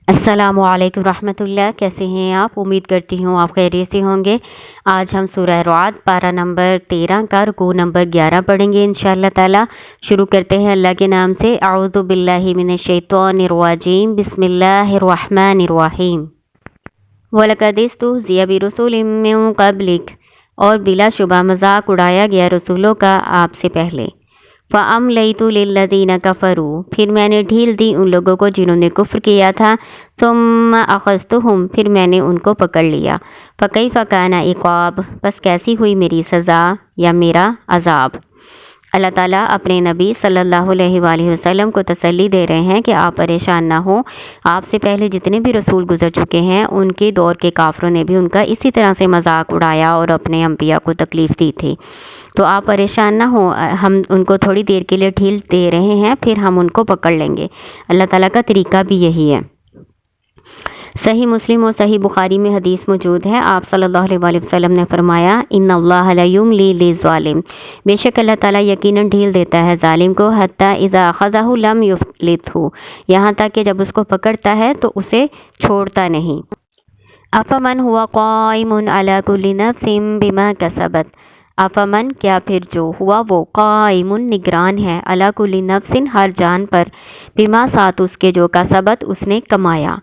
السلام علیکم رحمۃ اللہ، کیسے ہیں آپ؟ امید کرتی ہوں آپ خیریت سے ہوں گے۔ آج ہم سورہ رعد پارہ نمبر 13 کا رکوع نمبر 11 پڑھیں گے انشاءاللہ تعالی۔ شروع کرتے ہیں اللہ کے نام سے۔ اعوذ باللہ من الشیطان الرجیم، بسم اللہ الرحمن الرحیم۔ وَلَقَدِ اسْتُهْزِئَ بِرُسُلٍ مِّن قَبْلِكَ، اور بلا شبہ مذاق اڑایا گیا رسولوں کا آپ سے پہلے۔ فَأَمْلَيْتُ لِلَّذِينَ كَفَرُوا، پھر میں نے ڈھیل دی ان لوگوں کو جنہوں نے کفر کیا تھا۔ ثُمَّ أَخَذْتُهُمْ، پھر میں نے ان کو پکڑ لیا۔ فَكَيْفَ كَانَ عِقَابِ، بس کیسی ہوئی میری سزا یا میرا عذاب۔ اللہ تعالیٰ اپنے نبی صلی اللہ علیہ وآلہ وسلم کو تسلی دے رہے ہیں کہ آپ پریشان نہ ہوں۔ آپ سے پہلے جتنے بھی رسول گزر چکے ہیں ان کے دور کے کافروں نے بھی ان کا اسی طرح سے مذاق اڑایا اور اپنے انبیاء کو تکلیف دی تھی، تو آپ پریشان نہ ہوں، ہم ان کو تھوڑی دیر کے لیے ڈھیل دے رہے ہیں، پھر ہم ان کو پکڑ لیں گے۔ اللہ تعالیٰ کا طریقہ بھی یہی ہے۔ صحیح مسلم اور صحیح بخاری میں حدیث موجود ہے، آپ صلی اللہ علیہ وآلہ وسلم نے فرمایا، ان اللہ لا یملی للظالم، بے شک اللہ تعالیٰ یقیناً ڈھیل دیتا ہے ظالم کو، حتی اذا اخذہ لم یفلتہ، یہاں تک کہ جب اس کو پکڑتا ہے تو اسے چھوڑتا نہیں۔ افمن ہوا قائم علی کل نفس بما کسبت، افمن کیا پھر جو ہوا وہ قائم نگران ہے، علی کل نفس ہر جان پر، بما ساتھ اس کے جو کسبت اس نے کمایا۔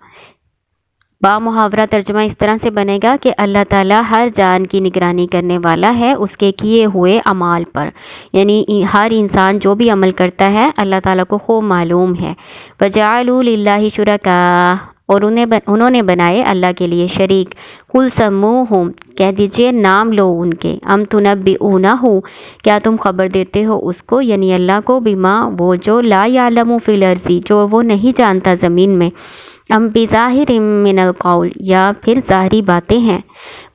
با محاورہ ترجمہ اس طرح سے بنے گا کہ اللہ تعالیٰ ہر جان کی نگرانی کرنے والا ہے اس کے کیے ہوئے اعمال پر، یعنی ہر انسان جو بھی عمل کرتا ہے اللہ تعالیٰ کو خوب معلوم ہے۔ وَجَعَلُوا لِلَّهِ شُرَكَاءَ، اور انہوں نے بنائے اللہ کے لیے شریک۔ قُلْ سَمُّوهُمْ، کہہ دیجئے نام لو ان کے۔ ام تُنَبِّئُونَهُ، کیا تم خبر دیتے ہو اس کو، یعنی اللہ کو، بما وہ جو لا یعلم فی الارض، جو وہ نہیں جانتا زمین میں، ام بظاہر من القول، یا پھر ظاہری باتیں ہیں۔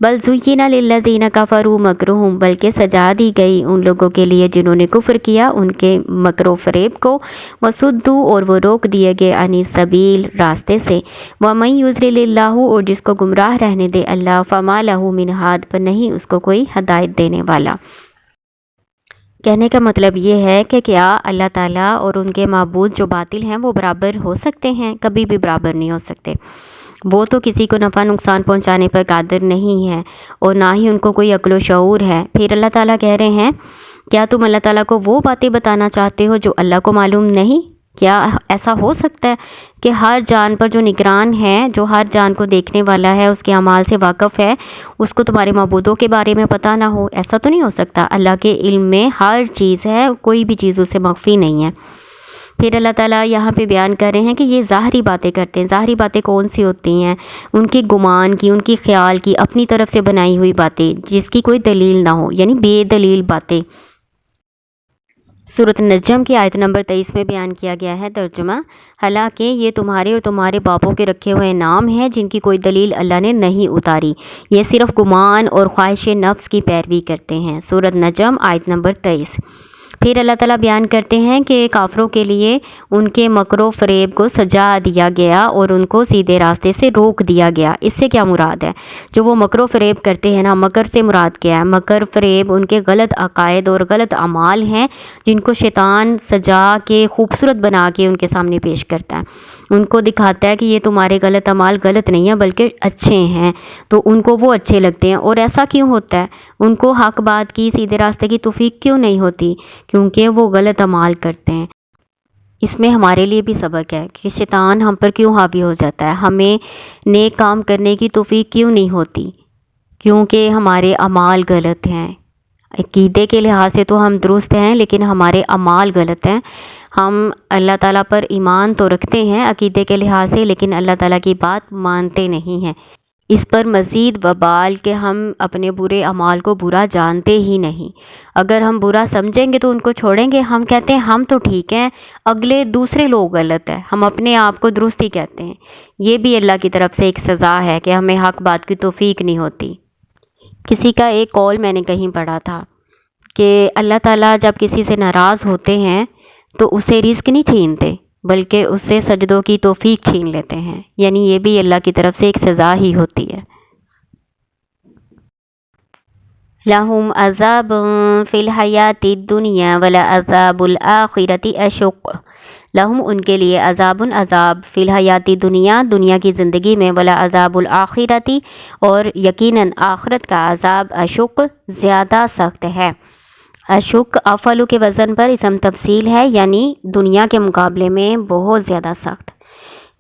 بل زین للذین کفروا مکرہم، بلکہ سجا دی گئی ان لوگوں کے لیے جنہوں نے کفر کیا ان کے مکر و فریب کو، وصدوا، اور وہ روک دیے گئے، عن السبیل، راستے سے، ومن یضلل اللہ، اور جس کو گمراہ رہنے دے اللہ، فما لہ من ہاد، پر نہیں اس کو کوئی ہدایت دینے والا۔ کہنے کا مطلب یہ ہے کہ کیا اللہ تعالیٰ اور ان کے معبود جو باطل ہیں وہ برابر ہو سکتے ہیں؟ کبھی بھی برابر نہیں ہو سکتے۔ وہ تو کسی کو نفع نقصان پہنچانے پر قادر نہیں ہے اور نہ ہی ان کو کوئی عقل و شعور ہے۔ پھر اللہ تعالیٰ کہہ رہے ہیں، کیا تم اللہ تعالیٰ کو وہ باتیں بتانا چاہتے ہو جو اللہ کو معلوم نہیں؟ کیا ایسا ہو سکتا ہے کہ ہر جان پر جو نگران ہے، جو ہر جان کو دیکھنے والا ہے، اس کے اعمال سے واقف ہے، اس کو تمہارے معبودوں کے بارے میں پتہ نہ ہو؟ ایسا تو نہیں ہو سکتا۔ اللہ کے علم میں ہر چیز ہے، کوئی بھی چیز اسے مخفی نہیں ہے۔ پھر اللہ تعالیٰ یہاں پہ بیان کر رہے ہیں کہ یہ ظاہری باتیں کرتے ہیں۔ ظاہری باتیں کون سی ہوتی ہیں؟ ان کی گمان کی، ان کی خیال کی، اپنی طرف سے بنائی ہوئی باتیں جس کی کوئی دلیل نہ ہو، یعنی بے دلیل باتیں۔ سورۃ النجم کی آیت نمبر 23 میں بیان کیا گیا ہے ترجمہ، حالانکہ یہ تمہارے اور تمہارے باپوں کے رکھے ہوئے نام ہیں جن کی کوئی دلیل اللہ نے نہیں اتاری، یہ صرف گمان اور خواہش نفس کی پیروی کرتے ہیں۔ سورۃ النجم آیت نمبر 23۔ پھر اللہ تعالیٰ بیان کرتے ہیں کہ کافروں کے لیے ان کے مکر و فریب کو سجا دیا گیا اور ان کو سیدھے راستے سے روک دیا گیا۔ اس سے کیا مراد ہے؟ جو وہ مکر و فریب کرتے ہیں نا، مکر سے مراد کیا ہے؟ مکر فریب ان کے غلط عقائد اور غلط اعمال ہیں جن کو شیطان سجا کے خوبصورت بنا کے ان کے سامنے پیش کرتا ہے، ان کو دکھاتا ہے کہ یہ تمہارے غلط اعمال غلط نہیں ہیں بلکہ اچھے ہیں، تو ان کو وہ اچھے لگتے ہیں۔ اور ایسا کیوں ہوتا ہے؟ ان کو حق بات کی، سیدھے راستے کی توفیق کیوں نہیں ہوتی؟ کیونکہ وہ غلط اعمال کرتے ہیں۔ اس میں ہمارے لیے بھی سبق ہے کہ شیطان ہم پر کیوں حاوی ہو جاتا ہے، ہمیں نیک کام کرنے کی توفیق کیوں نہیں ہوتی؟ کیونکہ ہمارے اعمال غلط ہیں۔ عقیدے کے لحاظ سے تو ہم درست ہیں لیکن ہمارے اعمال غلط ہیں۔ ہم اللہ تعالیٰ پر ایمان تو رکھتے ہیں عقیدے کے لحاظ سے، لیکن اللہ تعالیٰ کی بات مانتے نہیں ہیں۔ اس پر مزید وبال کہ ہم اپنے برے اعمال کو برا جانتے ہی نہیں۔ اگر ہم برا سمجھیں گے تو ان کو چھوڑیں گے؟ ہم کہتے ہیں ہم تو ٹھیک ہیں، اگلے دوسرے لوگ غلط ہیں، ہم اپنے آپ کو درست ہی کہتے ہیں۔ یہ بھی اللہ کی طرف سے ایک سزا ہے کہ ہمیں حق بات کی توفیق نہیں ہوتی۔ کسی کا ایک قول میں نے کہیں پڑھا تھا کہ اللہ تعالیٰ جب کسی سے ناراض ہوتے ہیں تو اسے رزق نہیں چھینتے بلکہ اس سے سجدوں کی توفیق چھین لیتے ہیں، یعنی یہ بھی اللہ کی طرف سے ایک سزا ہی ہوتی ہے۔ لَهُمْ عَذَابٌ فِي الْحَيَاةِ الدُّنْيَا وَلَعَذَابُ الْآخِرَةِ أَشَقُّ، لہم ان کے لیے عذاب فی الحیاتی دنیا کی زندگی میں، ولا عذاب الآخرتی اور یقیناً آخرت کا عذاب اشق زیادہ سخت ہے۔ اشق افعلو کے وزن پر اسم تفصیل ہے، یعنی دنیا کے مقابلے میں بہت زیادہ سخت۔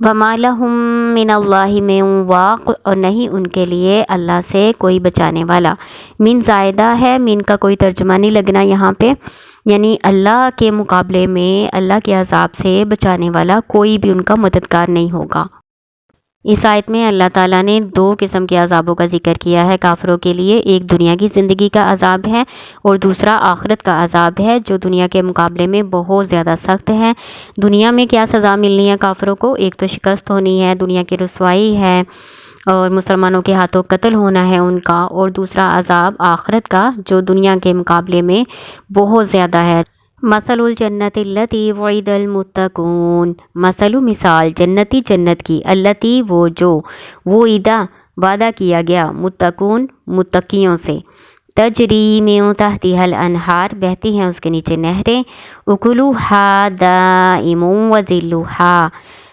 وما لہم من اللہ من واق اور نہیں ان کے لیے اللہ سے کوئی بچانے والا۔ من زائدہ ہے، من کا کوئی ترجمہ نہیں لگنا یہاں پہ، یعنی اللہ کے مقابلے میں اللہ کے عذاب سے بچانے والا کوئی بھی ان کا مددگار نہیں ہوگا۔ اس آیت میں اللہ تعالیٰ نے 2 قسم کے عذابوں کا ذکر کیا ہے کافروں کے لیے، ایک دنیا کی زندگی کا عذاب ہے اور دوسرا آخرت کا عذاب ہے جو دنیا کے مقابلے میں بہت زیادہ سخت ہے۔ دنیا میں کیا سزا ملنی ہے کافروں کو؟ ایک تو شکست ہونی ہے، دنیا کی رسوائی ہے اور مسلمانوں کے ہاتھوں قتل ہونا ہے ان کا، اور دوسرا عذاب آخرت کا جو دنیا کے مقابلے میں بہت زیادہ ہے۔ مثل الجنت التی وعد المتقون، مثال جنتی جنت کی، التی وہ جو، وعدہ کیا گیا، متقون متقیوں سے، تجری من تحتها الانہار بہتی ہیں اس کے نیچے نہریں، اکلوها دائم وذلها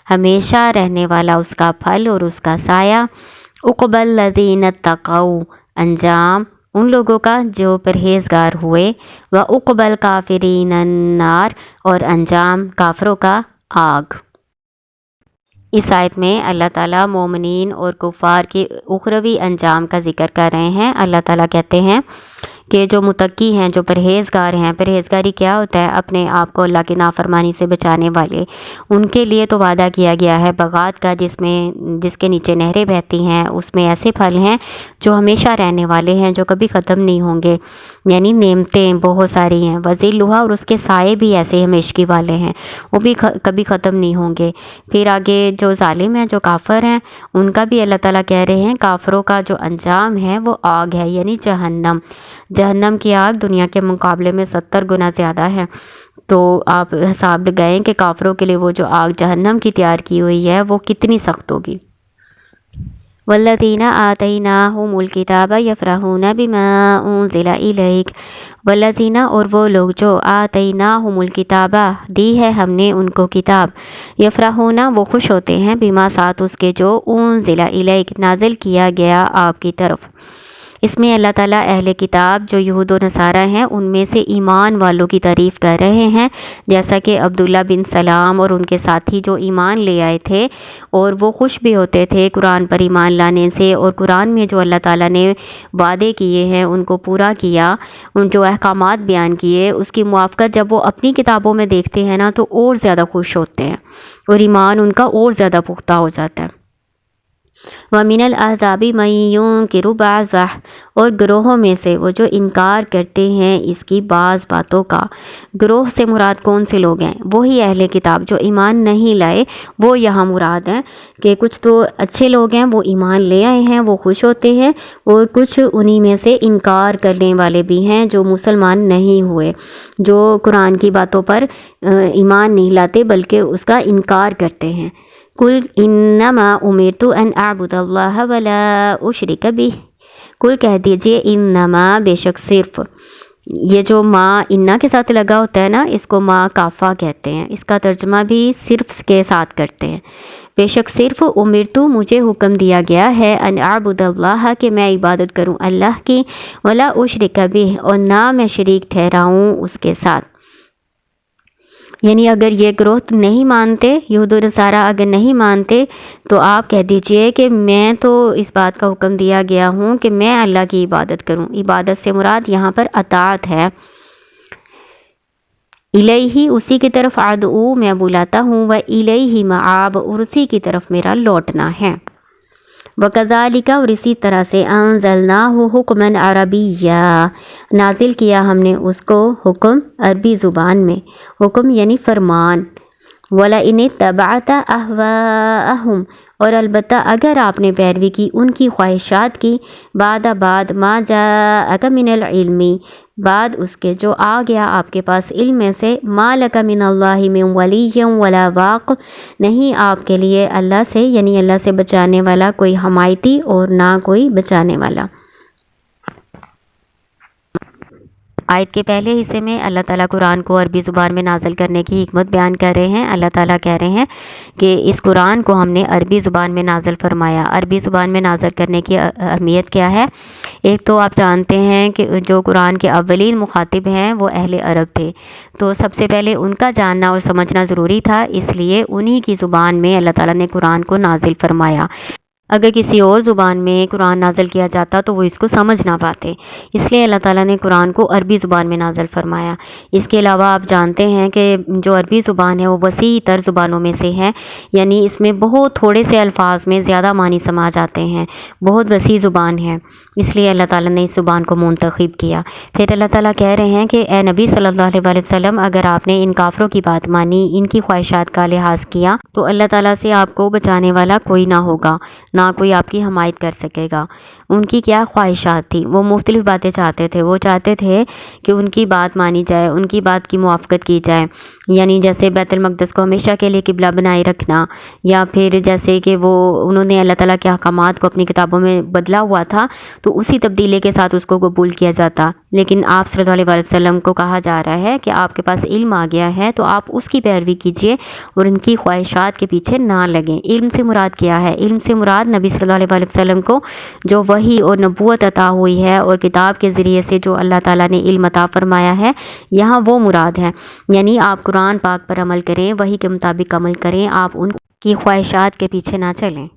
ہمیشہ رہنے والا اس کا پھل اور اس کا سایہ، عقبی الذین اتقوا انجام ان لوگوں کا جو پرہیزگار ہوئے، وعقبی الکافرین النار اور انجام کافروں کا آگ۔ اس آیت میں اللہ تعالیٰ مومنین اور کفار کے اخروی انجام کا ذکر کر رہے ہیں۔ اللہ تعالیٰ کہتے ہیں کہ جو متقی ہیں، جو پرہیزگار ہیں، پرہیزگاری کیا ہوتا ہے؟ اپنے آپ کو اللہ کی نافرمانی سے بچانے والے، ان کے لیے تو وعدہ کیا گیا ہے بغات کا، جس کے نیچے نہریں بہتی ہیں، اس میں ایسے پھل ہیں جو ہمیشہ رہنے والے ہیں، جو کبھی ختم نہیں ہوں گے، یعنی نعمتیں بہت ساری ہیں، وذلھا اور اس کے سائے بھی ایسے ہمیشگی والے ہیں، وہ بھی کبھی ختم نہیں ہوں گے۔ پھر آگے جو ظالم ہیں، جو کافر ہیں، ان کا بھی اللہ تعالیٰ کہہ رہے ہیں کافروں کا جو انجام ہے وہ آگ ہے، یعنی جہنم کی آگ دنیا کے مقابلے میں 70 گنا زیادہ ہے۔ تو آپ حساب لگائیں کہ کافروں کے لیے وہ جو آگ جہنم کی تیار کی ہوئی ہے وہ کتنی سخت ہوگی۔ والذین آتیناہم الکتاب یفرحون بما انزل الیک، والذین اور وہ لوگ جو آتیناہم الکتاب دی ہے ہم نے ان کو کتاب، یفرحون وہ خوش ہوتے ہیں، بما ساتھ اس کے جو انزل الیک نازل کیا گیا آپ کی طرف۔ اس میں اللہ تعالیٰ اہل کتاب جو یہود و نصارہ ہیں ان میں سے ایمان والوں کی تعریف کر رہے ہیں، جیسا کہ عبداللہ بن سلام اور ان کے ساتھی جو ایمان لے آئے تھے اور وہ خوش بھی ہوتے تھے قرآن پر ایمان لانے سے، اور قرآن میں جو اللہ تعالیٰ نے وعدے کیے ہیں ان کو پورا کیا، ان جو احکامات بیان کیے اس کی موافقت جب وہ اپنی کتابوں میں دیکھتے ہیں نا تو اور زیادہ خوش ہوتے ہیں اور ایمان ان کا اور زیادہ پختہ ہو جاتا ہے۔ وَمِنَ الْأَحْزَابِ مَن يُنكِرُ بَعْضَهُ اور گروہوں میں سے وہ جو انکار کرتے ہیں اس کی بعض باتوں کا۔ گروہ سے مراد کون سے لوگ ہیں؟ وہی اہل کتاب جو ایمان نہیں لائے، وہ یہاں مراد ہیں کہ کچھ تو اچھے لوگ ہیں وہ ایمان لے آئے ہیں، وہ خوش ہوتے ہیں، اور کچھ انہی میں سے انکار کرنے والے بھی ہیں جو مسلمان نہیں ہوئے، جو قرآن کی باتوں پر ایمان نہیں لاتے بلکہ اس کا انکار کرتے ہیں۔ قل انما امرت ان اعبد اللہ ولا اشرک بہ، قل کہہ دیجئے انما بے شک صرف، یہ جو ما انا کے ساتھ لگا ہوتا ہے نا اس کو ما کافہ کہتے ہیں، اس کا ترجمہ بھی صرف کے ساتھ کرتے ہیں۔ بے شک صرف امرتو مجھے حکم دیا گیا ہے ان اعبد اللہ کہ میں عبادت کروں اللہ کی، ولا اشرک بہ اور نہ میں شریک ٹھہراؤں اس کے ساتھ۔ یعنی اگر یہ گروہ نہیں مانتے، یہود و نصارہ اگر نہیں مانتے تو آپ کہہ دیجئے کہ میں تو اس بات کا حکم دیا گیا ہوں کہ میں اللہ کی عبادت کروں۔ عبادت سے مراد یہاں پر اطاعت ہے۔ الیہ اسی کی طرف ادعو میں بلاتا ہوں، و الیہ مآب اور اسی کی طرف میرا لوٹنا ہے۔ وَكَذَلِكَ اور اسی طرح سے أَنزَلْنَاهُ حُكْمًا عَرَبِيًّا نازل کیا ہم نے اس کو حکم عربی زبان میں، حکم یعنی فرمان۔ وَلَئِنِ اتَّبَعْتَ أَهْوَاءَهُمْ اور البتہ اگر آپ نے پیروی کی ان کی خواہشات کی، بعد ما جاءك من العلم بعد اس کے جو آ گیا آپ کے پاس علم میں سے، ما لک من اللہ من ولی ولا واق نہیں آپ کے لیے اللہ سے یعنی اللہ سے بچانے والا کوئی حمایتی اور نہ کوئی بچانے والا۔ آیت کے پہلے حصے میں اللہ تعالیٰ قرآن کو عربی زبان میں نازل کرنے کی حکمت بیان کر رہے ہیں۔ اللہ تعالیٰ کہہ رہے ہیں کہ اس قرآن کو ہم نے عربی زبان میں نازل فرمایا۔ عربی زبان میں نازل کرنے کی اہمیت کیا ہے؟ ایک تو آپ جانتے ہیں کہ جو قرآن کے اولین مخاطب ہیں وہ اہل عرب تھے، تو سب سے پہلے ان کا جاننا اور سمجھنا ضروری تھا، اس لیے انہی کی زبان میں اللہ تعالیٰ نے قرآن کو نازل فرمایا۔ اگر کسی اور زبان میں قرآن نازل کیا جاتا تو وہ اس کو سمجھ نہ پاتے، اس لیے اللہ تعالیٰ نے قرآن کو عربی زبان میں نازل فرمایا۔ اس کے علاوہ آپ جانتے ہیں کہ جو عربی زبان ہے وہ وسیع تر زبانوں میں سے ہے، یعنی اس میں بہت تھوڑے سے الفاظ میں زیادہ معنی سما جاتے ہیں، بہت وسیع زبان ہے، اس لیے اللہ تعالیٰ نے اس زبان کو منتخب کیا۔ پھر اللہ تعالیٰ کہہ رہے ہیں کہ اے نبی صلی اللہ علیہ وسلم، اگر آپ نے ان کافروں کی بات مانی، ان کی خواہشات کا لحاظ کیا تو اللہ تعالیٰ سے آپ کو بچانے والا کوئی نہ ہوگا، نہ کوئی آپ کی حمایت کر سکے گا۔ ان کی کیا خواہشات تھی؟ وہ مختلف باتیں چاہتے تھے۔ وہ چاہتے تھے کہ ان کی بات مانی جائے، ان کی بات کی موافقت کی جائے، یعنی جیسے بیت المقدس کو ہمیشہ کے لیے قبلہ بنائے رکھنا، یا پھر جیسے کہ انہوں نے اللہ تعالیٰ کے احکامات کو اپنی کتابوں میں بدلا ہوا تھا تو اسی تبدیلی کے ساتھ اس کو قبول کیا جاتا۔ لیکن آپ صلی اللہ علیہ وسلم کو کہا جا رہا ہے کہ آپ کے پاس علم آ گیا ہے تو آپ اس کی پیروی کیجئے اور ان کی خواہشات کے پیچھے نہ لگیں۔ علم سے مراد کیا ہے؟ علم سے مراد نبی صلی اللہ علیہ وسلم کو جو وحی اور نبوت عطا ہوئی ہے اور کتاب کے ذریعے سے جو اللہ تعالیٰ نے علم عطا فرمایا ہے، یہاں وہ مراد ہے، یعنی آپ قرآن پاک پر عمل کریں، وحی کے مطابق عمل کریں، آپ ان کی خواہشات کے پیچھے نہ چلیں۔